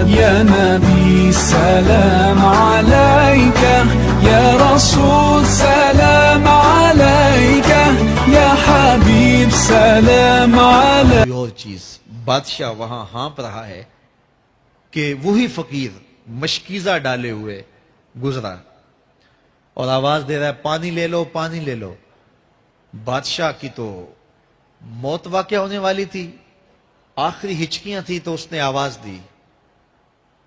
يا نبي سلام عليك يا رسول سلام عليك يا حبيب سلام عليك. اور چیز بادشاہ وہاں ہانپ رہا ہے کہ وہی فقیر مشکیزہ ڈالے ہوئے گزرا اور آواز دے رہا ہے پانی لے لو پانی لے لو. بادشاہ کی تو موت واقع ہونے والی تھی, آخری ہچکیاں تھی تو اس نے آواز دی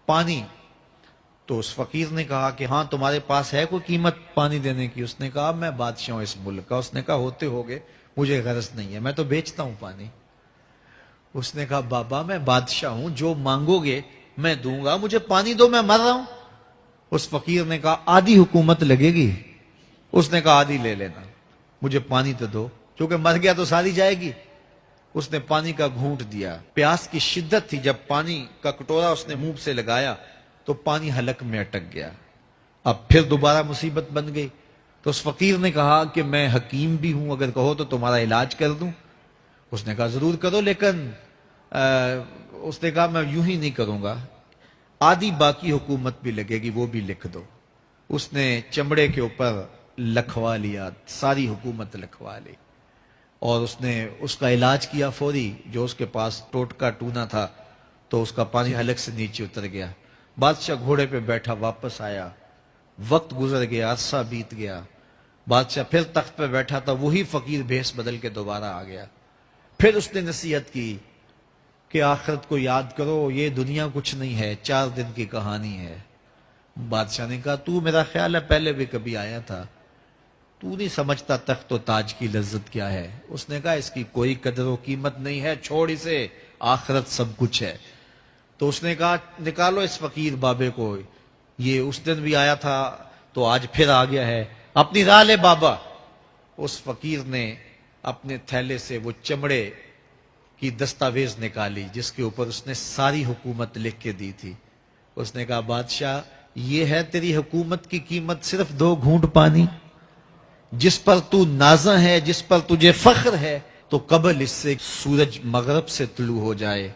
پانی. تو اس فقیر نے کہا کہ ہاں تمہارے پاس ہے کوئی قیمت پانی دینے کی؟ اس نے کہا میں بادشاہ ہوں اس ملک کا. اس نے کہا ہوتے ہوگے, مجھے غرض نہیں ہے, میں تو بیچتا ہوں پانی. اس نے کہا بابا میں بادشاہ ہوں, جو مانگو گے میں دوں گا, مجھے پانی دو, میں مر رہا ہوں. اس فقیر نے کہا آدھی حکومت لگے گی. اس نے کہا آدھی لے لینا, مجھے پانی تو دو, کیونکہ مر گیا تو ساری جائے گی. اس نے پانی کا گھونٹ دیا, پیاس کی شدت تھی, جب پانی کا کٹورا اس نے منہ سے لگایا تو پانی حلق میں اٹک گیا. اب پھر دوبارہ مصیبت بن گئی. تو اس فقیر نے کہا کہ میں حکیم بھی ہوں, اگر کہو تو تمہارا علاج کر دوں. اس نے کہا ضرور کرو, لیکن اس نے کہا میں یوں ہی نہیں کروں گا, آدھی باقی حکومت بھی لگے گی, وہ بھی لکھ دو. اس نے چمڑے کے اوپر لکھوا لیا, ساری حکومت لکھوا لی, اور اس نے اس کا علاج کیا فوری. جو اس کے پاس ٹوٹکا ٹونا تھا تو اس کا پانی حلق سے نیچے اتر گیا. بادشاہ گھوڑے پہ بیٹھا واپس آیا, وقت گزر گیا, عرصہ بیت گیا. بادشاہ پھر تخت پہ بیٹھا تھا, وہی فقیر بھیس بدل کے دوبارہ آ گیا. پھر اس نے نصیحت کی کہ آخرت کو یاد کرو, یہ دنیا کچھ نہیں ہے, 4 دن کی کہانی ہے. بادشاہ نے کہا تو میرا خیال ہے پہلے بھی کبھی آیا تھا, تو نہیں سمجھتا تخت و تاج کی لذت کیا ہے. اس نے کہا اس کی کوئی قدر و قیمت نہیں ہے, چھوڑ اسے, آخرت سب کچھ ہے. تو اس نے کہا نکالو اس فقیر بابے کو, یہ اس دن بھی آیا تھا تو آج پھر آ گیا ہے, اپنی راہ لے بابا. اس فقیر نے اپنے تھیلے سے وہ چمڑے کی دستاویز نکالی جس کے اوپر اس نے ساری حکومت لکھ کے دی تھی. اس نے کہا بادشاہ یہ ہے تیری حکومت کی قیمت, صرف 2 گھونٹ پانی, جس پر تو نازاں ہے, جس پر تجھے فخر ہے, تو قبل اس سے سورج مغرب سے طلوع ہو جائے,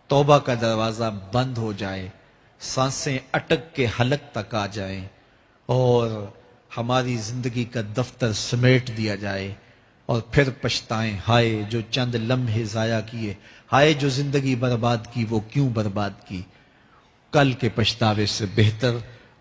توبہ کا دروازہ بند ہو جائے, سانسیں اٹک کے حلق تک آ جائیں, اور ہماری زندگی کا دفتر سمیٹ دیا جائے, اور پھر پچھتائیں ہائے جو چند لمحے ضائع کیے, ہائے جو زندگی برباد کی وہ کیوں برباد کی. کل کے پچھتاوے سے بہتر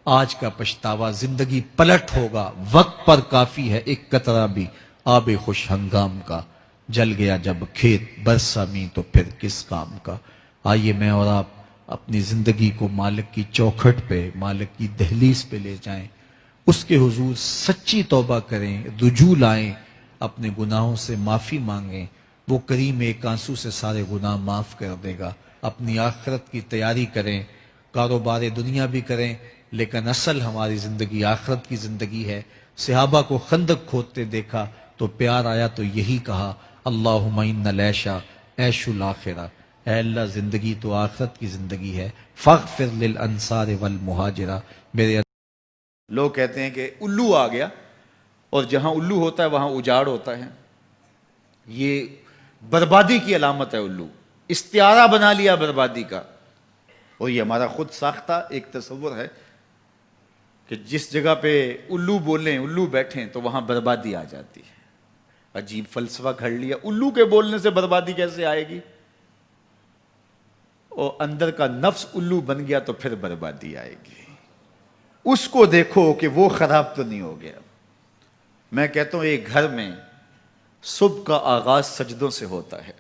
آج کا پچھتاوا, زندگی پلٹ ہوگا, وقت پر کافی ہے ایک قطرہ بھی آب خوش ہنگام کا, جل گیا جب کھیت برسا می تو پھر کس کام کا. آئیے میں اور آپ اپنی زندگی کو مالک کی چوکھٹ پہ, مالک کی دہلیز پہ لے جائیں, اس کے حضور سچی توبہ کریں, رجوع لائیں, اپنے گناہوں سے معافی مانگیں. وہ کریم ایک آنسو سے سارے گناہ معاف کر دے گا. اپنی آخرت کی تیاری کریں, کاروبار دنیا بھی کریں, لیکن اصل ہماری زندگی آخرت کی زندگی ہے. صحابہ کو خندق کھودتے دیکھا تو پیار آیا تو یہی کہا اللہم ان العیشہ عیش الاخرہ, اے اللہ زندگی تو آخرت کی زندگی ہے, فاغفر للانصار والمہاجرہ. میرے لوگ کہتے ہیں کہ الو آ گیا, اور جہاں الو ہوتا ہے وہاں اجاڑ ہوتا ہے. یہ بربادی کی علامت ہے الو, استعارہ بنا لیا بربادی کا. اور یہ ہمارا خود ساختہ ایک تصور ہے کہ جس جگہ پہ الو بولیں, الو بیٹھیں تو وہاں بربادی آ جاتی ہے. عجیب فلسفہ گھڑ لیا, الو کے بولنے سے بربادی کیسے آئے گی؟ اور اندر کا نفس الو بن گیا تو پھر بربادی آئے گی. اس کو دیکھو کہ وہ خراب تو نہیں ہو گیا. میں کہتا ہوں ایک گھر میں صبح کا آغاز سجدوں سے ہوتا ہے,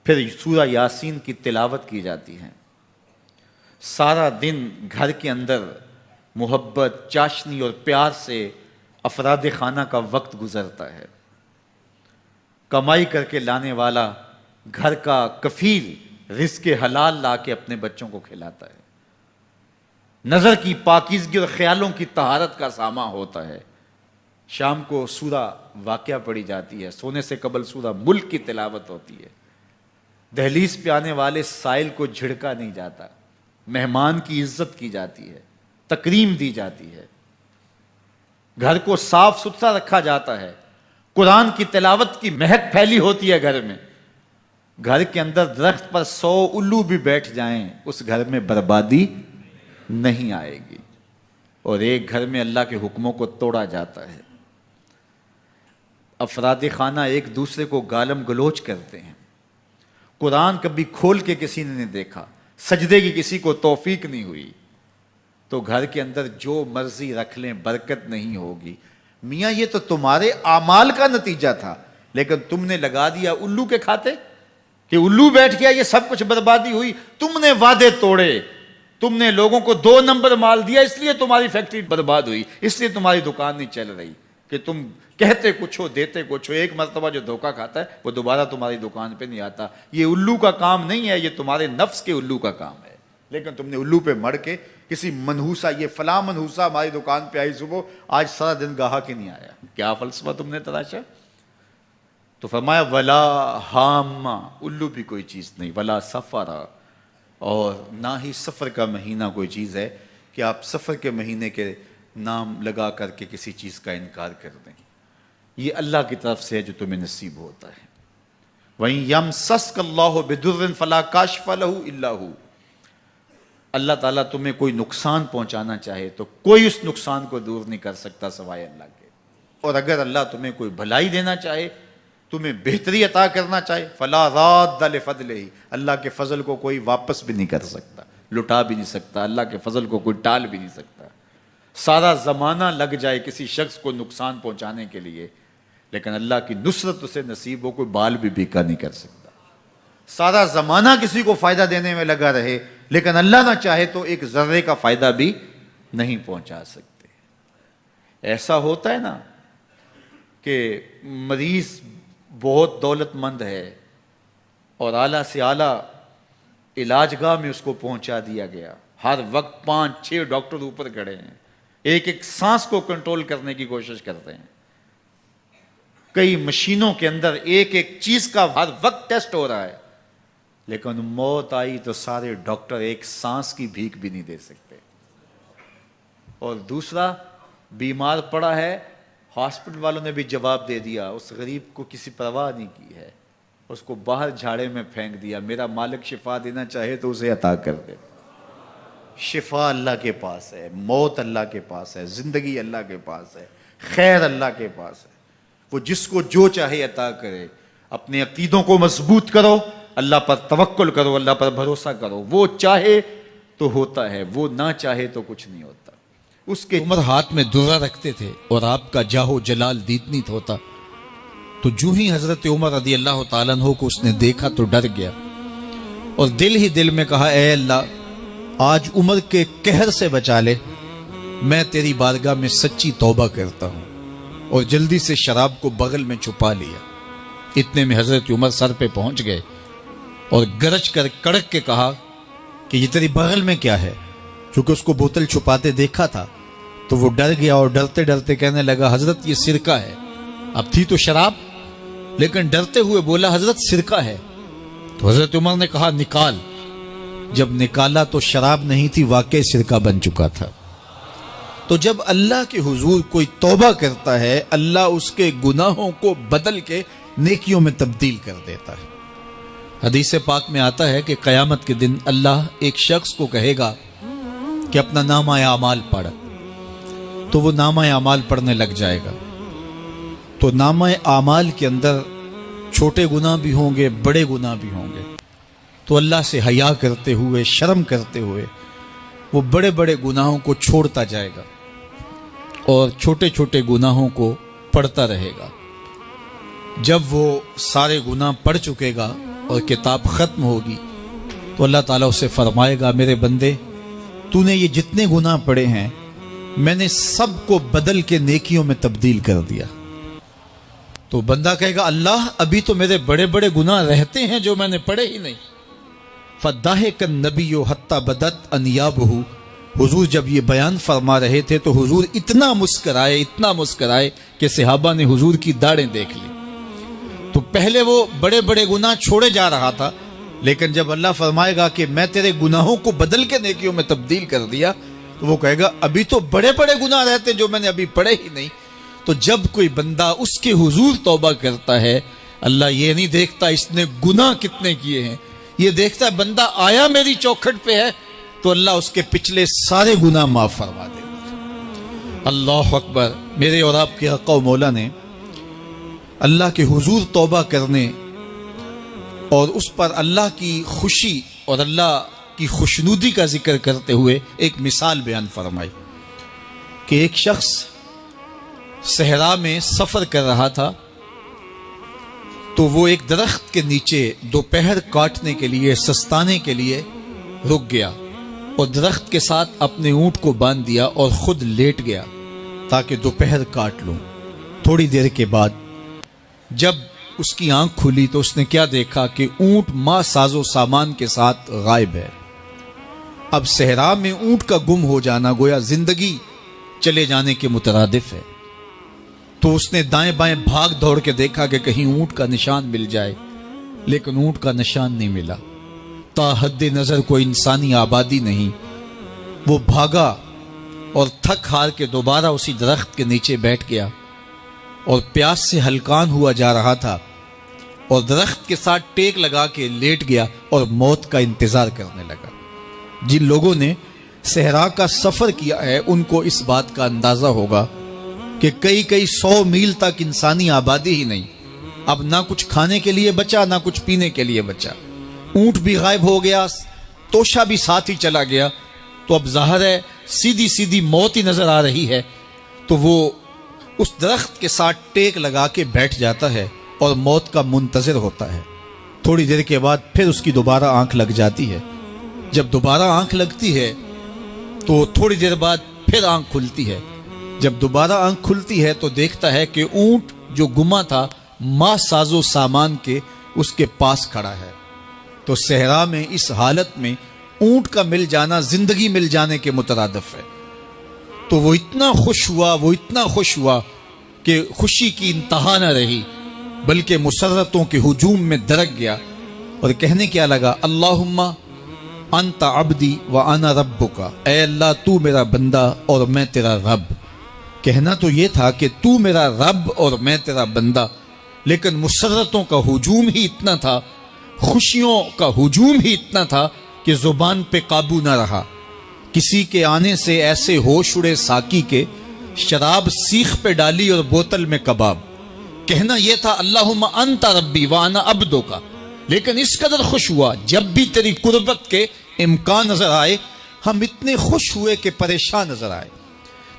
پھر سورہ یاسین کی تلاوت کی جاتی ہے, سارا دن گھر کے اندر محبت, چاشنی اور پیار سے افراد خانہ کا وقت گزرتا ہے. کمائی کر کے لانے والا گھر کا کفیل رزق حلال لا کے اپنے بچوں کو کھلاتا ہے. نظر کی پاکیزگی اور خیالوں کی طہارت کا سامان ہوتا ہے. شام کو سورہ واقعہ پڑھی جاتی ہے, سونے سے قبل سورہ ملک کی تلاوت ہوتی ہے. دہلیز پہ آنے والے سائل کو جھڑکا نہیں جاتا, مہمان کی عزت کی جاتی ہے, تکریم دی جاتی ہے. گھر کو صاف ستھرا رکھا جاتا ہے, قرآن کی تلاوت کی مہک پھیلی ہوتی ہے گھر میں. گھر کے اندر درخت پر 100 الو بھی بیٹھ جائیں اس گھر میں بربادی نہیں آئے گی. اور ایک گھر میں اللہ کے حکموں کو توڑا جاتا ہے. افراد خانہ ایک دوسرے کو گالم گلوچ کرتے ہیں. قرآن کبھی کھول کے کسی نے نہیں دیکھا, سجدے کی کسی کو توفیق نہیں ہوئی, تو گھر کے اندر جو مرضی رکھ لیں برکت نہیں ہوگی. میاں یہ تو تمہارے اعمال کا نتیجہ تھا, لیکن تم نے لگا دیا الو کے کھاتے کہ الو بیٹھ گیا یہ سب کچھ بربادی ہوئی. تم نے وعدے توڑے, تم نے لوگوں کو 2 نمبر مال دیا, اس لیے تمہاری فیکٹری برباد ہوئی, اس لیے تمہاری دکان نہیں چل رہی کہ تم کہتے کچھ ہو دیتے کچھ ہو. ایک مرتبہ جو دھوکہ کھاتا ہے وہ دوبارہ تمہاری دکان پہ نہیں آتا. یہ الو کا کام نہیں ہے, یہ تمہارے نفس کے الو کا کام ہے. لیکن تم نے الو پہ مڑ کے کسی منحوسا, یہ فلاں منحوسا ہماری دکان پہ آئی صبح, آج سارا دن گاہک ہی نہیں آیا. کیا فلسفہ تم نے تراشا؟ تو فرمایا ولا ہامہ, الو بھی کوئی چیز نہیں, ولا سفرا, اور نہ ہی سفر کا مہینہ کوئی چیز ہے کہ آپ سفر کے مہینے کے نام لگا کر کے کسی چیز کا انکار کر دیں. یہ اللہ کی طرف سے ہے جو تمہیں نصیب ہوتا ہے. وَإِن يَمْسَسْكَ اللَّهُ بِضُرٍّ فَلَا كَاشِفَ لَهُ إِلَّا هُوَ. اللہ تعالیٰ تمہیں کوئی نقصان پہنچانا چاہے تو کوئی اس نقصان کو دور نہیں کر سکتا سوائے اللہ کے. اور اگر اللہ تمہیں کوئی بھلائی دینا چاہے, تمہیں بہتری عطا کرنا چاہے, فَلَا رَادَّ لِفَضْلِهِ, اللہ کے فضل کو کوئی واپس بھی نہیں کر سکتا, لٹا بھی نہیں سکتا. اللہ کے فضل کو کوئی ٹال بھی نہیں سکتا. سارا زمانہ لگ جائے کسی شخص کو نقصان پہنچانے کے لیے, لیکن اللہ کی نصرت اسے نصیب ہو, کوئی بال بھی بیکا نہیں کر سکتا. سارا زمانہ کسی کو فائدہ دینے میں لگا رہے, لیکن اللہ نہ چاہے تو ایک ذرے کا فائدہ بھی نہیں پہنچا سکتے. ایسا ہوتا ہے نا کہ مریض بہت دولت مند ہے اور اعلیٰ سے اعلیٰ علاج گاہ میں اس کو پہنچا دیا گیا, ہر وقت 5-6 ڈاکٹر اوپر کھڑے ہیں, ایک ایک سانس کو کنٹرول کرنے کی کوشش کرتے ہیں, کئی مشینوں کے اندر ایک ایک چیز کا ہر وقت ٹیسٹ ہو رہا ہے, لیکن موت آئی تو سارے ڈاکٹر ایک سانس کی بھیک بھی نہیں دے سکتے. اور دوسرا بیمار پڑا ہے, ہاسپٹل والوں نے بھی جواب دے دیا, اس غریب کو کسی پرواہ نہیں کی ہے, اس کو باہر جھاڑے میں پھینک دیا, میرا مالک شفا دینا چاہے تو اسے عطا کر دے. شفا اللہ کے پاس ہے, موت اللہ کے پاس ہے, زندگی اللہ کے پاس ہے, خیر اللہ کے پاس ہے. وہ جس کو جو چاہے عطا کرے. اپنے عقیدوں کو مضبوط کرو, اللہ پر توکل کرو, اللہ پر بھروسہ کرو. وہ چاہے تو ہوتا ہے, وہ نہ چاہے تو کچھ نہیں ہوتا. اس کے عمر ہاتھ میں درہ رکھتے تھے اور آپ کا جاہو جلال دیتنیت ہوتا, تو جو ہی حضرت عمر رضی اللہ تعالیٰ عنہ کو اس نے دیکھا تو ڈر گیا اور دل ہی دل میں کہا اے اللہ آج عمر کے قہر سے بچا لے, میں تیری بارگاہ میں سچی توبہ کرتا ہوں. اور جلدی سے شراب کو بغل میں چھپا لیا. اتنے میں حضرت عمر سر پہ پہنچ گئے اور گرج کر کڑک کے کہا کہ یہ تیری بغل میں کیا ہے. چونکہ اس کو بوتل چھپاتے دیکھا تھا تو وہ ڈر گیا اور ڈرتے ڈرتے کہنے لگا حضرت یہ سرکہ ہے. اب تھی تو شراب, لیکن ڈرتے ہوئے بولا حضرت سرکہ ہے. تو حضرت عمر نے کہا نکال. جب نکالا تو شراب نہیں تھی, واقعی سرکہ بن چکا تھا. تو جب اللہ کے حضور کوئی توبہ کرتا ہے, اللہ اس کے گناہوں کو بدل کے نیکیوں میں تبدیل کر دیتا ہے. حدیث پاک میں آتا ہے کہ قیامت کے دن اللہ ایک شخص کو کہے گا کہ اپنا نامہ اعمال پڑھ, تو وہ نامہ اعمال پڑھنے لگ جائے گا. تو نامہ اعمال کے اندر چھوٹے گناہ بھی ہوں گے, بڑے گناہ بھی ہوں گے. تو اللہ سے حیا کرتے ہوئے, شرم کرتے ہوئے وہ بڑے بڑے گناہوں کو چھوڑتا جائے گا اور چھوٹے چھوٹے گناہوں کو پڑھتا رہے گا. جب وہ سارے گناہ پڑھ چکے گا اور کتاب ختم ہوگی تو اللہ تعالیٰ اسے فرمائے گا میرے بندے تو نے یہ جتنے گناہ پڑے ہیں میں نے سب کو بدل کے نیکیوں میں تبدیل کر دیا. تو بندہ کہے گا اللہ ابھی تو میرے بڑے بڑے گناہ رہتے ہیں جو میں نے پڑھے ہی نہیں. فَضَحِكَ النَّبِيُّ حَتَّى بَدَتْ أَنْيَابُهُ. حضور جب یہ بیان فرما رہے تھے تو حضور اتنا مسکرائے کہ صحابہ نے حضور کی داڑیں دیکھ لی. تو پہلے وہ بڑے بڑے گناہ چھوڑے جا رہا تھا, لیکن جب اللہ فرمائے گا کہ میں تیرے گناہوں کو بدل کے نیکیوں میں تبدیل کر دیا تو وہ کہے گا ابھی تو بڑے بڑے گناہ رہتے جو میں نے ابھی پڑھے ہی نہیں. تو جب کوئی بندہ اس کے حضور توبہ کرتا ہے, اللہ یہ نہیں دیکھتا اس نے گناہ کتنے کیے ہیں، یہ دیکھتا ہے بندہ آیا میری چوکھٹ پہ ہے تو اللہ اس کے پچھلے سارے گناہ معاف فرما دے. اللہ اکبر. میرے اور آپ کے آقا و مولا نے اللہ کے حضور توبہ کرنے اور اس پر اللہ کی خوشی اور اللہ کی خوشنودی کا ذکر کرتے ہوئے ایک مثال بیان فرمائی کہ ایک شخص صحرا میں سفر کر رہا تھا تو وہ ایک درخت کے نیچے دوپہر کاٹنے کے لیے، سستانے کے لیے رک گیا اور درخت کے ساتھ اپنے اونٹ کو باندھ دیا اور خود لیٹ گیا تاکہ دوپہر کاٹ لوں. تھوڑی دیر کے بعد جب اس کی آنکھ کھلی تو اس نے کیا دیکھا کہ اونٹ ماں ساز و سامان کے ساتھ غائب ہے. اب صحرا میں اونٹ کا گم ہو جانا گویا زندگی چلے جانے کے مترادف ہے. تو اس نے دائیں بائیں بھاگ دوڑ کے دیکھا کہ کہیں اونٹ کا نشان مل جائے، لیکن اونٹ کا نشان نہیں ملا. تا حد نظر کوئی انسانی آبادی نہیں. وہ بھاگا اور تھک ہار کے دوبارہ اسی درخت کے نیچے بیٹھ گیا اور پیاس سے ہلکان ہوا جا رہا تھا اور درخت کے ساتھ ٹیک لگا کے لیٹ گیا اور موت کا انتظار کرنے لگا. جن لوگوں نے صحرا کا سفر کیا ہے ان کو اس بات کا اندازہ ہوگا کہ کئی 100 میل تک انسانی آبادی ہی نہیں. اب نہ کچھ کھانے کے لیے بچا نہ کچھ پینے کے لیے بچا. اونٹ بھی غائب ہو گیا، توشا بھی ساتھ ہی چلا گیا. تو اب ظاہر ہے سیدھی موت ہی نظر آ رہی ہے. تو وہ اس درخت کے ساتھ ٹیک لگا کے بیٹھ جاتا ہے اور موت کا منتظر ہوتا ہے. تھوڑی دیر کے بعد پھر اس کی دوبارہ آنکھ لگ جاتی ہے. جب دوبارہ آنکھ لگتی ہے تو تھوڑی دیر بعد پھر آنکھ کھلتی ہے. جب دوبارہ آنکھ کھلتی ہے تو دیکھتا ہے کہ اونٹ جو گما تھا ماں ساز و سامان کے اس کے پاس کھڑا ہے. تو صحرا میں اس حالت میں اونٹ کا مل جانا زندگی مل جانے کے مترادف ہے. تو وہ اتنا خوش ہوا کہ خوشی کی انتہا نہ رہی، بلکہ مسرتوں کے ہجوم میں درک گیا اور کہنے کیا لگا، اللہم انت عبدی وانا ربک. اے اللہ تو میرا بندہ اور میں تیرا رب. کہنا تو یہ تھا کہ تو میرا رب اور میں تیرا بندہ، لیکن مسرتوں کا ہجوم ہی اتنا تھا، خوشیوں کا ہجوم ہی اتنا تھا کہ زبان پہ قابو نہ رہا. کسی کے آنے سے ایسے ہوش اڑے ساکی کے، شراب سیخ پہ ڈالی اور بوتل میں کباب. کہنا یہ تھا اللہم انت ربی وانا عبدک، لیکن اس قدر خوش ہوا جب بھی تیری قربت کے امکان نظر آئے ہم اتنے خوش ہوئے کہ پریشان نظر آئے.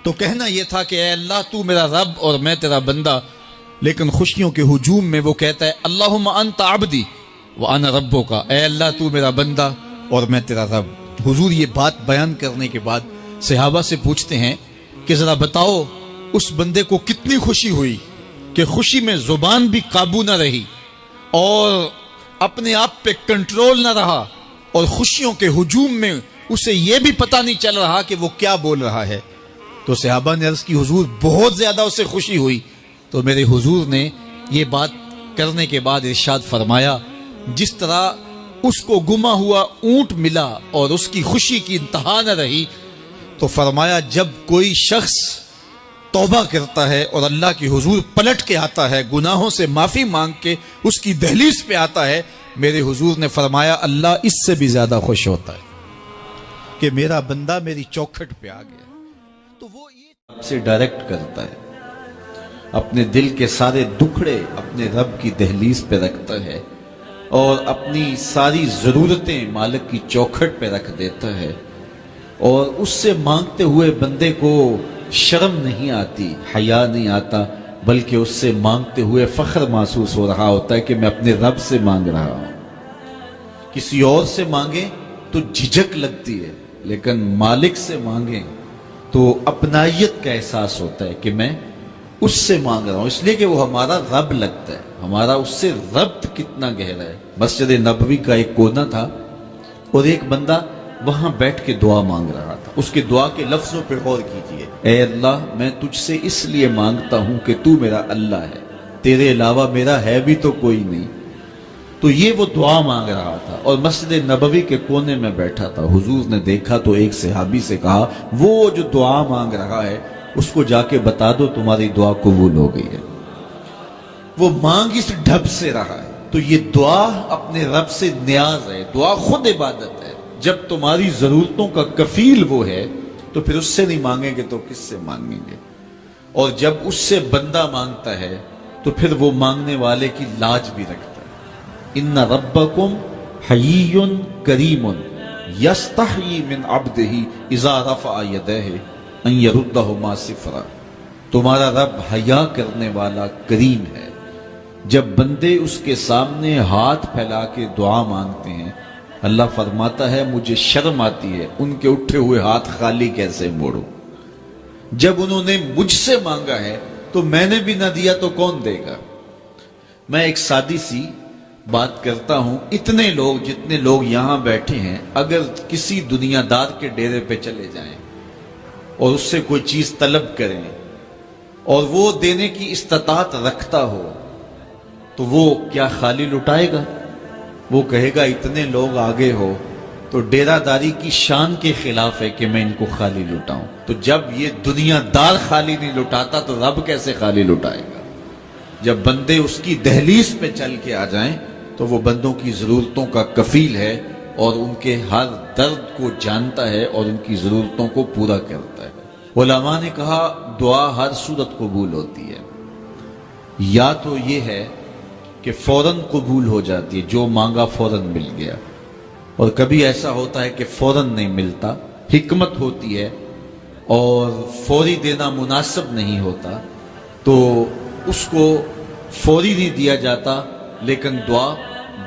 تو کہنا یہ تھا کہ اے اللہ تو میرا رب اور میں تیرا بندہ، لیکن خوشیوں کے ہجوم میں وہ کہتا ہے اللہم انت عبدی وانا ربک. اے اللہ تو میرا بندہ اور میں تیرا رب. حضور یہ بات بیان کرنے کے بعد صحابہ سے پوچھتے ہیں کہ ذرا بتاؤ اس بندے کو کتنی خوشی ہوئی کہ خوشی میں زبان بھی قابو نہ رہی اور اپنے آپ پہ کنٹرول نہ رہا، اور خوشیوں کے ہجوم میں اسے یہ بھی پتہ نہیں چل رہا کہ وہ کیا بول رہا ہے. تو صحابہ نے عرض کی حضور بہت زیادہ اسے خوشی ہوئی. تو میرے حضور نے یہ بات کرنے کے بعد ارشاد فرمایا، جس طرح اس کو گما ہوا اونٹ ملا اور اس کی خوشی کی انتہا نہ رہی، تو فرمایا جب کوئی شخص توبہ کرتا ہے اور اللہ کی حضور پلٹ کے آتا ہے، گناہوں سے معافی مانگ کے اس کی دہلیز پہ آتا ہے، میرے حضور نے فرمایا اللہ اس سے بھی زیادہ خوش ہوتا ہے کہ میرا بندہ میری چوکھٹ پہ آ گیا. تو وہ یہ سے ڈائریکٹ کرتا ہے، اپنے دل کے سارے دکھڑے اپنے رب کی دہلیز پہ رکھتا ہے اور اپنی ساری ضرورتیں مالک کی چوکھٹ پہ رکھ دیتا ہے، اور اس سے مانگتے ہوئے بندے کو شرم نہیں آتی، حیا نہیں آتا، بلکہ اس سے مانگتے ہوئے فخر محسوس ہو رہا ہوتا ہے کہ میں اپنے رب سے مانگ رہا ہوں. کسی اور سے مانگیں تو جھجک لگتی ہے، لیکن مالک سے مانگیں تو اپنائیت کا احساس ہوتا ہے کہ میں اس سے مانگ رہا ہوں، اس لیے کہ وہ ہمارا رب لگتا ہے، ہمارا اس سے ربط کتنا گہرا ہے. مسجد نبوی کا ایک کونا تھا اور ایک بندہ وہاں بیٹھ کے دعا مانگ رہا تھا. اس کے دعا کے لفظوں پر غور کیجئے، اے اللہ میں تجھ سے اس لیے مانگتا ہوں کہ تو میرا اللہ ہے، تیرے علاوہ میرا ہے بھی تو کوئی نہیں. تو یہ وہ دعا مانگ رہا تھا اور مسجد نبوی کے کونے میں بیٹھا تھا. حضور نے دیکھا تو ایک صحابی سے کہا وہ جو دعا مانگ رہا ہے اس کو جا کے بتا دو تمہاری دعا قبول ہو گئی ہے. وہ مانگ اس ڈھب سے رہا ہے. تو یہ دعا اپنے رب سے نیاز ہے. دعا خود عبادت ہے. جب تمہاری ضرورتوں کا کفیل وہ ہے تو پھر اس سے نہیں مانگیں گے تو کس سے مانگیں گے؟ اور جب اس سے بندہ مانگتا ہے تو پھر وہ مانگنے والے کی لاج بھی رکھتا ہے. ان ربکم حیی کریم یستحیی من عبدہ اذا رفع یدیہ ان یردہما صفرا. تمہارا رب حیا کرنے والا کریم ہے. جب بندے اس کے سامنے ہاتھ پھیلا کے دعا مانگتے ہیں اللہ فرماتا ہے مجھے شرم آتی ہے ان کے اٹھے ہوئے ہاتھ خالی کیسے موڑوں. جب انہوں نے مجھ سے مانگا ہے تو میں نے بھی نہ دیا تو کون دے گا؟ میں ایک سادی سی بات کرتا ہوں. اتنے لوگ جتنے لوگ یہاں بیٹھے ہیں اگر کسی دنیا دار کے ڈیرے پہ چلے جائیں اور اس سے کوئی چیز طلب کریں اور وہ دینے کی استطاعت رکھتا ہو تو وہ کیا خالی لٹائے گا؟ وہ کہے گا اتنے لوگ آگے ہو تو ڈیرہ داری کی شان کے خلاف ہے کہ میں ان کو خالی لٹاؤں. تو جب یہ دنیا دار خالی نہیں لٹاتا تو رب کیسے خالی لٹائے گا؟ جب بندے اس کی دہلیز پہ چل کے آ جائیں تو وہ بندوں کی ضرورتوں کا کفیل ہے اور ان کے ہر درد کو جانتا ہے اور ان کی ضرورتوں کو پورا کرتا ہے. علماء نے کہا دعا ہر صورت قبول ہوتی ہے. یا تو یہ ہے کہ فوراً قبول ہو جاتی ہے، جو مانگا فوراً مل گیا، اور کبھی ایسا ہوتا ہے کہ فوراً نہیں ملتا، حکمت ہوتی ہے اور فوری دینا مناسب نہیں ہوتا تو اس کو فوری نہیں دیا جاتا لیکن دعا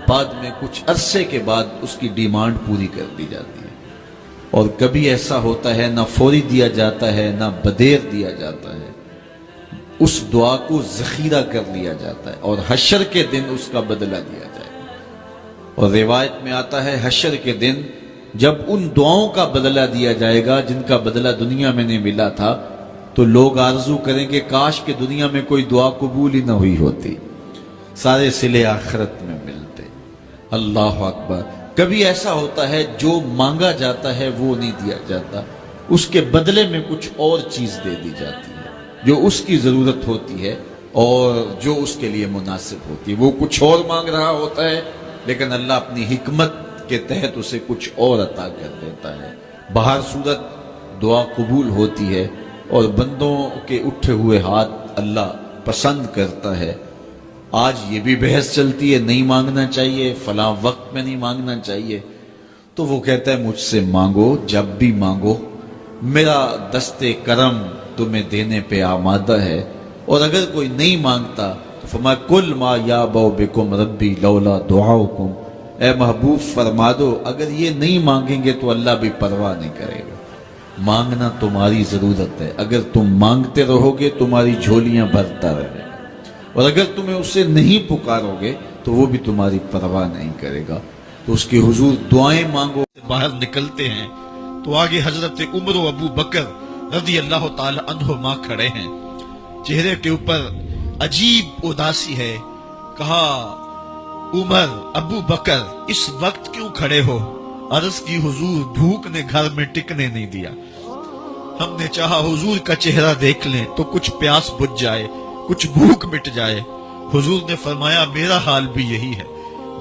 بعد میں کچھ عرصے کے بعد اس کی ڈیمانڈ پوری کر دی جاتی ہے. اور کبھی ایسا ہوتا ہے نہ فوری دیا جاتا ہے نہ بدیر دیا جاتا ہے، اس دعا کو ذخیرہ کر لیا جاتا ہے اور حشر کے دن اس کا بدلہ دیا جائے گا. اور روایت میں آتا ہے حشر کے دن جب ان دعاؤں کا بدلہ دیا جائے گا جن کا بدلہ دنیا میں نہیں ملا تھا تو لوگ آرزو کریں گے کاش کہ دنیا میں کوئی دعا قبول ہی نہ ہوئی ہوتی، سارے صلے آخرت میں ملتے. اللہ اکبر. کبھی ایسا ہوتا ہے جو مانگا جاتا ہے وہ نہیں دیا جاتا، اس کے بدلے میں کچھ اور چیز دے دی جاتی ہے جو اس کی ضرورت ہوتی ہے اور جو اس کے لیے مناسب ہوتی ہے. وہ کچھ اور مانگ رہا ہوتا ہے لیکن اللہ اپنی حکمت کے تحت اسے کچھ اور عطا کر دیتا ہے. بہر صورت دعا قبول ہوتی ہے اور بندوں کے اٹھے ہوئے ہاتھ اللہ پسند کرتا ہے. آج یہ بھی بحث چلتی ہے نہیں مانگنا چاہیے، فلاں وقت میں نہیں مانگنا چاہیے. تو وہ کہتا ہے مجھ سے مانگو جب بھی مانگو، میرا دست کرم تمہیں دینے پہ آمادہ ہے. اور اگر کوئی نہیں مانگتا تو فرمایا کل ما یابو بکم ربی لولا دعاؤکم، اے محبوب فرما دو اگر یہ نہیں مانگیں گے تو اللہ بھی پرواہ نہیں کرے گا. مانگنا تمہاری ضرورت ہے، اگر تم مانگتے رہو گے تمہاری جھولیاں بھرتا رہے گا، اور اگر تمہیں اسے نہیں پکارو گے تو وہ بھی تمہاری پرواہ نہیں کرے گا. تو اس کے حضور دعائیں مانگو. باہر نکلتے ہیں تو آگے حضرت عمر و ابو بکر رضی اللہ تعالی عنہما کھڑے ہیں. چہرے کے اوپر عجیب اداسی ہے. کہا عمر ابو بکر اس وقت کیوں کھڑے ہو؟ عرض کی حضور بھوک نے گھر میں ٹکنے نہیں دیا، ہم نے چاہا حضور کا چہرہ دیکھ لیں تو کچھ پیاس بجھ جائے کچھ بھوک مٹ جائے. حضور نے فرمایا میرا حال بھی یہی ہے،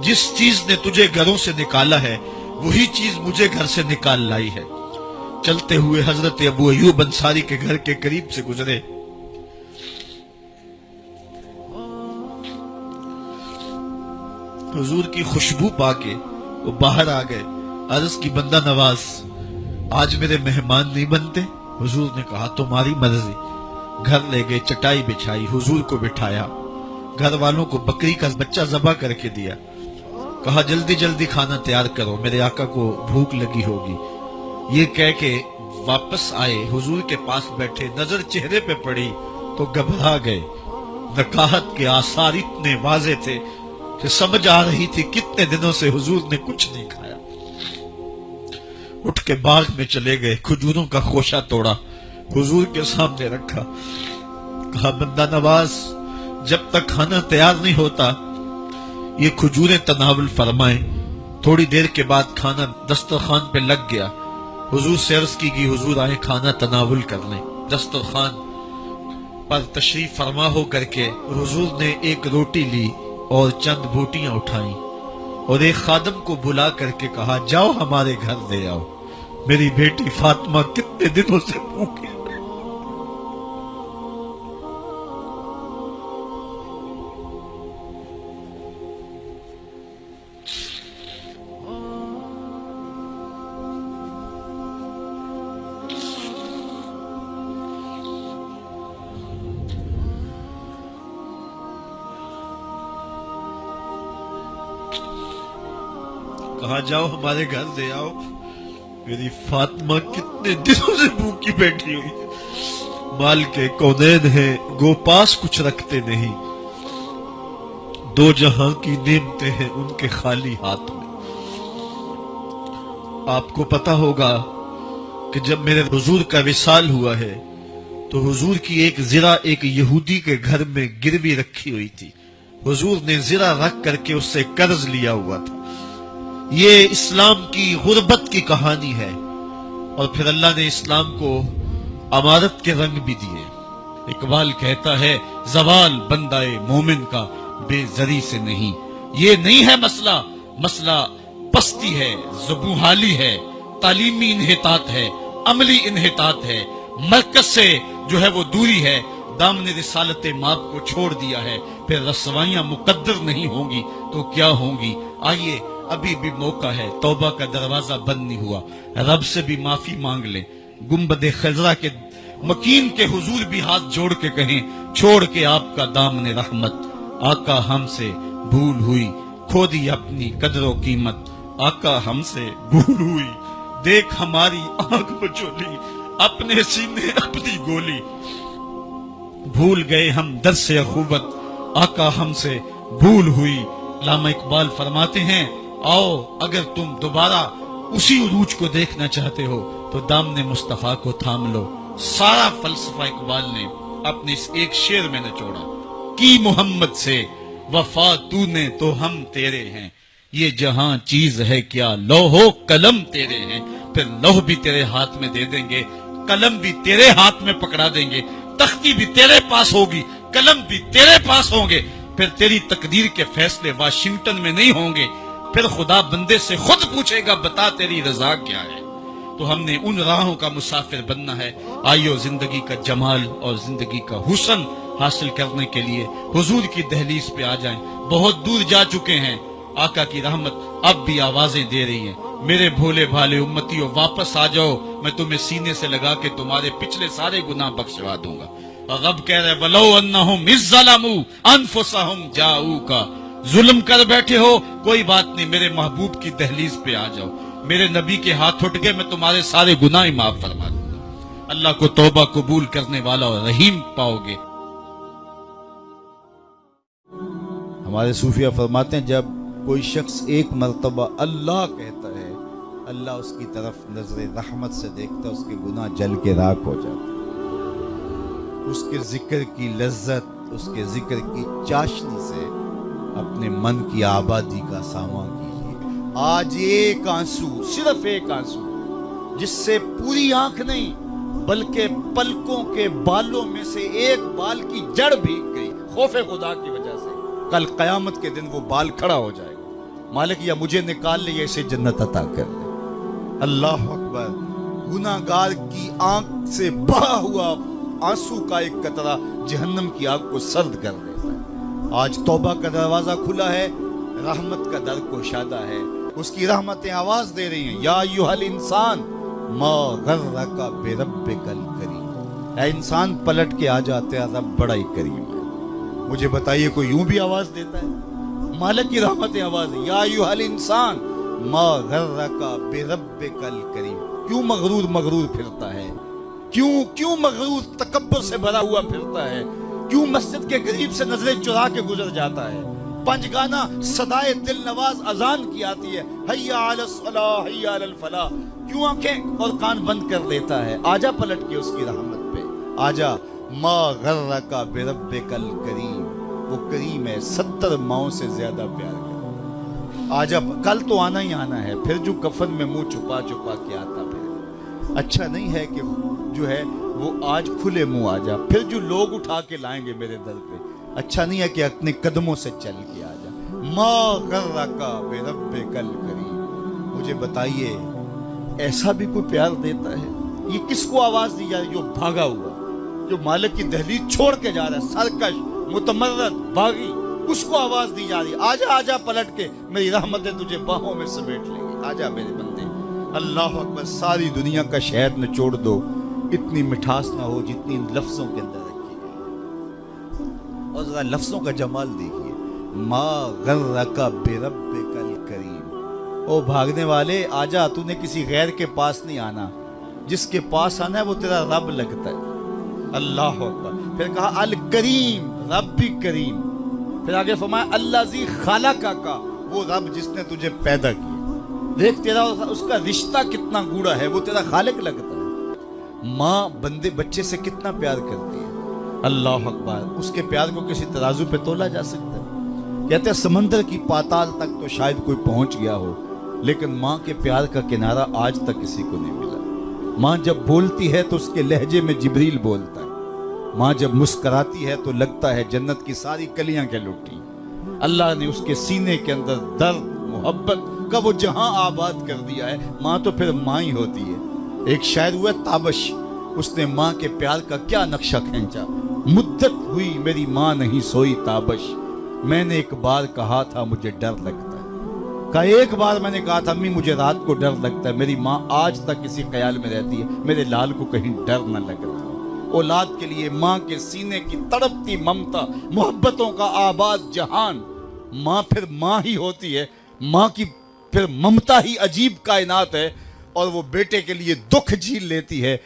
جس چیز نے تجھے گھروں سے نکالا ہے وہی چیز مجھے گھر سے نکال لائی ہے. چلتے ہوئے حضرت ابو ایوب انصاری کے گھر کے قریب سے گزرے. حضور کی خوشبو پا کے وہ باہر آ گئے. عرض کی بندہ نواز آج میرے مہمان نہیں بنتے؟ حضور نے کہا تمہاری مرضی. گھر لے گئے، چٹائی بچھائی، حضور کو بٹھایا، گھر والوں کو بکری کا بچہ ذبح کر کے دیا. کہا جلدی جلدی کھانا تیار کرو، میرے آقا کو بھوک لگی ہوگی. یہ کہہ کے واپس آئے، حضور کے پاس بیٹھے، نظر چہرے پہ پڑی تو گھبرا گئے. نکاحت کے آثار اتنے واضح تھے کہ سمجھ آ رہی تھی کتنے دنوں سے حضور نے کچھ نہیں کھایا. اٹھ کے باغ میں چلے گئے، کھجوروں کا خوشہ توڑا، حضور کے سامنے رکھا. کہا بندہ نواز جب تک کھانا تیار نہیں ہوتا یہ کھجوریں تناول فرمائیں. تھوڑی دیر کے بعد کھانا دسترخوان پہ لگ گیا. حضور سے عرض کی کہ حضور آئے کھانا تناول کر لیں. دسترخوان پر تشریف فرما ہو کر کے حضور نے ایک روٹی لی اور چند بوٹیاں اٹھائیں اور ایک خادم کو بلا کر کے کہا جاؤ ہمارے گھر لے آؤ، میری بیٹی فاطمہ کتنے دنوں سے بھوکی ہے۔ کہا جاؤ ہمارے گھر لے آؤ، میری فاطمہ کتنے دنوں سے بھوکی بیٹھی ہوئی ہے۔ مال کے کونین ہیں گو پاس کچھ رکھتے نہیں، دو جہاں کی نعمتیں ہیں ان کے خالی ہاتھ میں۔ آپ کو پتا ہوگا کہ جب میرے حضور کا وصال ہوا ہے تو حضور کی ایک زرہ ایک یہودی کے گھر میں گروی رکھی ہوئی تھی، حضور نے زرہ رکھ کر کے اس سے قرض لیا ہوا تھا۔ یہ اسلام کی غربت کی کہانی ہے، اور پھر اللہ نے اسلام کو امارت کے رنگ بھی دیے۔ اقبال کہتا ہے زوال بندہ مومن کا بے زری سے نہیں، یہ نہیں ہے مسئلہ، مسئلہ پستی ہے، زبوں حالی ہے، تعلیمی انحطاط ہے، عملی انحطاط ہے، مرکز سے جو ہے وہ دوری ہے، دامن رسالت ماب کو چھوڑ دیا ہے، پھر رسوائیاں مقدر نہیں ہوں گی تو کیا ہوں گی۔ آئیے ابھی بھی موقع ہے، توبہ کا دروازہ بند نہیں ہوا، رب سے بھی معافی مانگ لیں۔ گنبد خضرا کے مکین کے حضور بھی ہاتھ جوڑ کے کہیں چھوڑ کے آپ کا دامن رحمت، آقا ہم سے بھول ہوئی، کھو دی اپنی قدر و قیمت، آقا ہم سے بھول ہوئی، دیکھ ہماری آنکھ بچولی، اپنے سینے اپنی گولی، بھول گئے ہم درس اخوت، آقا ہم سے بھول ہوئی۔ علامہ اقبال فرماتے ہیں آؤ اگر تم دوبارہ اسی عروج کو دیکھنا چاہتے ہو تو دامن مصطفیٰ کو تھام لو۔ سارا فلسفہ اقبال نے اپنے اس ایک شعر میں نچوڑا، کی محمد سے وفا تو نے تو ہم تیرے ہیں، یہ جہاں چیز ہے کیا لوح و قلم تیرے ہیں، پھر لوح بھی تیرے ہاتھ میں دے دیں گے، قلم بھی تیرے ہاتھ میں پکڑا دیں گے، تختی بھی تیرے پاس ہوگی، قلم بھی تیرے پاس ہوں گے، پھر تیری تقدیر کے فیصلے واشنگٹن میں نہیں ہوں گے، پھر خدا بندے سے خود پوچھے گا بتا تیری رضا کیا ہے۔ تو ہم نے ان راہوں کا مسافر بننا ہے۔ آئیو زندگی کا جمال اور زندگی کا حسن حاصل کرنے کے لیے حضور کی دہلیز پہ آ جائیں۔ بہت دور جا چکے ہیں، آقا کی رحمت اب بھی آوازیں دے رہی ہیں، میرے بھولے بھالے امتیوں واپس آ جاؤ، میں تمہیں سینے سے لگا کے تمہارے پچھلے سارے گناہ بخشوا دوں گا۔ اور رب کہہ رہے وَلَوْ أَنَّهُمْ إِذْ ظَلَمُوا أَنفُسَهُمْ جَاءُوكَ، ظلم کر بیٹھے ہو کوئی بات نہیں، میرے محبوب کی دہلیز پہ آ جاؤ، میرے نبی کے ہاتھ اٹھ گئے، میں تمہارے سارے گناہ معاف فرما دوں گا۔ اللہ کو توبہ قبول کرنے والا اور رحیم پاؤ گے۔ ہمارے صوفیہ فرماتے ہیں جب کوئی شخص ایک مرتبہ اللہ کہتا ہے، اللہ اس کی طرف نظر رحمت سے دیکھتا ہے، اس کے گناہ جل کے راکھ ہو جاتے ہیں۔ اس کے ذکر کی لذت، اس کے ذکر کی چاشنی سے اپنے من کی آبادی کا سامان کیجیے۔ آج ایک آنسو، صرف ایک آنسو، جس سے پوری آنکھ نہیں بلکہ پلکوں کے بالوں میں سے ایک بال کی جڑ بھیگ گئی خوف خدا کی وجہ سے، کل قیامت کے دن وہ بال کھڑا ہو جائے گا، مالک یا مجھے نکال لے یا اسے جنت عطا کر دے۔ اللہ اکبر۔ گناہ گار کی آنکھ سے بہا ہوا آنسو کا ایک قطرہ جہنم کی آگ کو سرد کر دیتا ہے۔ آج توبہ کا دروازہ کھلا ہے، رحمت کا در کوشادہ ہے، اس کی رحمتیں آواز دے رہی ہیں، یا ایھا الانسان ما غرک بربک الکریم، اے انسان پلٹ کے آ جاتے ہیں، رب بڑا ہی کریم ہے۔ مجھے بتائیے کوئی یوں بھی آواز دیتا ہے؟ مالک کی رحمتیں آواز ہے، یا ایھا الانسان ما غرک بربک الکریم۔ کیوں مغرور پھرتا ہے؟ کیوں مغرور تکبر سے بھرا ہوا پھرتا ہے؟ کیوں مسجد کے قریب سے نظریں چرا کے گزر جاتا ہے؟ پنج گانا صدائے دل نواز اذان کی آتی ہے، حیا علی الصلاح حیا علی الفلاح، کیوں آنکھیں اور کان بند کر لیتا ہے؟ آجا پلٹ کے اس کی رحمت پہ، آجا۔ ما غرک بربک الکریم، وہ کریم ہے، 70 ماؤں سے زیادہ پیار کرتا۔ آجا، کل تو آنا ہی آنا ہے، پھر جو کفن میں منہ چھپا چھپا کے آتا پھر۔ اچھا نہیں ہے کہ جو ہے وہ آج کھلے منہ آ جا، پھر جو لوگ اٹھا کے لائیں گے میرے در پہ، اچھا نہیں ہے کہ اپنے قدموں سے چل کے آ جا۔ ما غرک بربک الکریم، مجھے بتائیے ایسا بھی کوئی پیار دیتا ہے؟ یہ کس کو آواز دی جا رہی؟ جو بھاگا ہوا، جو مالک کی دہلیز چھوڑ کے جا رہا ہے، سرکش متمرد باغی، اس کو آواز دی جا رہی ہے، آجا آجا پلٹ کے، میری رحمتیں تجھے باہوں میں سمیٹ لیں گی، آجا میرے بندے۔ اللہ اکبر، ساری دنیا کا شہد نچوڑ دو، اتنی مٹھاس نہ ہو جتنی ان لفظوں کے اندر رکھی گئی۔ اور ذرا لفظوں کا جمال دیکھیے، ما غرک بربک الکریم، او بھاگنے والے آجا، تو نے کسی غیر کے پاس نہیں آنا، جس کے پاس آنا ہے وہ تیرا رب لگتا ہے۔ اللہ اکبر۔ پھر کہا الکریم، رب بھی کریم۔ پھر آگے فرمایا الذی خلقک کا، وہ رب جس نے تجھے پیدا کیا۔ دیکھ تیرا اس کا رشتہ کتنا گوڑا ہے، وہ تیرا خالق لگتا ہے۔ ماں بندے بچے سے کتنا پیار کرتی ہے، اللہ اکبر۔ اس کے پیار کو کسی ترازو پہ تولا جا سکتا ہے؟ کہتے ہیں سمندر کی پاتال تک تو شاید کوئی پہنچ گیا ہو، لیکن ماں کے پیار کا کنارہ آج تک کسی کو نہیں ملا۔ ماں جب بولتی ہے تو اس کے لہجے میں جبریل بولتا ہے، ماں جب مسکراتی ہے تو لگتا ہے جنت کی ساری کلیاں کے لٹی۔ اللہ نے اس کے سینے کے اندر درد محبت کا وہ جہاں آباد کر دیا ہے۔ ماں تو پھر ماں ہی ہوتی ہے۔ ایک شاعر ہوا تابش، اس نے ماں کے پیار کا کیا نقشہ کھینچا۔ مدت ہوئی میری ماں نہیں سوئی تابش، میں نے ایک بار کہا تھا مجھے ڈر لگتا ہے۔ کہا ایک بار میں نے کہا تھا امی مجھے رات کو ڈر لگتا ہے۔ میری ماں آج تک اسی خیال میں رہتی ہے میرے لال کو کہیں ڈر نہ لگ رہا۔ اولاد کے لیے ماں کے سینے کی تڑپتی ممتا، محبتوں کا آباد جہان، ماں پھر ماں ہی ہوتی ہے۔ ماں کی پھر ممتا ہی عجیب کائنات ہے، اور وہ بیٹے کے لیے دکھ جھیل لیتی ہے،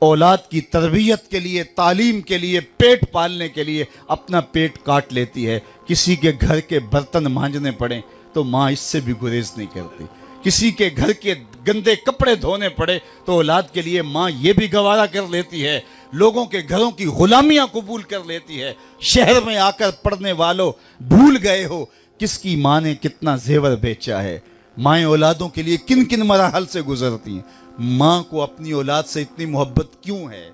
اولاد کی تربیت کے لیے، تعلیم کے لیے، پیٹ پالنے کے لیے اپنا پیٹ کاٹ لیتی ہے۔ کسی کے گھر کے برتن مانجنے پڑیں تو ماں اس سے بھی گریز نہیں کرتی، کسی کے گھر کے گندے کپڑے دھونے پڑے تو اولاد کے لیے ماں یہ بھی گوارا کر لیتی ہے، لوگوں کے گھروں کی غلامیاں قبول کر لیتی ہے۔ شہر میں آ کر پڑھنے والوں بھول گئے ہو کس کی ماں نے کتنا زیور بیچا ہے۔ مائیں اولادوں کے لیے کن کن مراحل سے گزرتی ہیں۔ ماں کو اپنی اولاد سے اتنی محبت کیوں ہے؟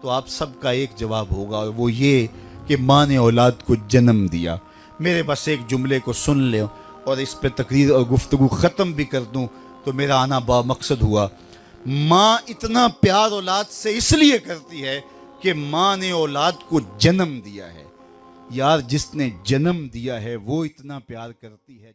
تو آپ سب کا ایک جواب ہوگا، اور وہ یہ کہ ماں نے اولاد کو جنم دیا۔ میرے بس ایک جملے کو سن لیں اور اس پہ تقریر اور گفتگو ختم بھی کر دوں تو میرا آنا با مقصد ہوا۔ ماں اتنا پیار اولاد سے اس لیے کرتی ہے کہ ماں نے اولاد کو جنم دیا ہے۔ یار جس نے جنم دیا ہے وہ اتنا پیار کرتی ہے۔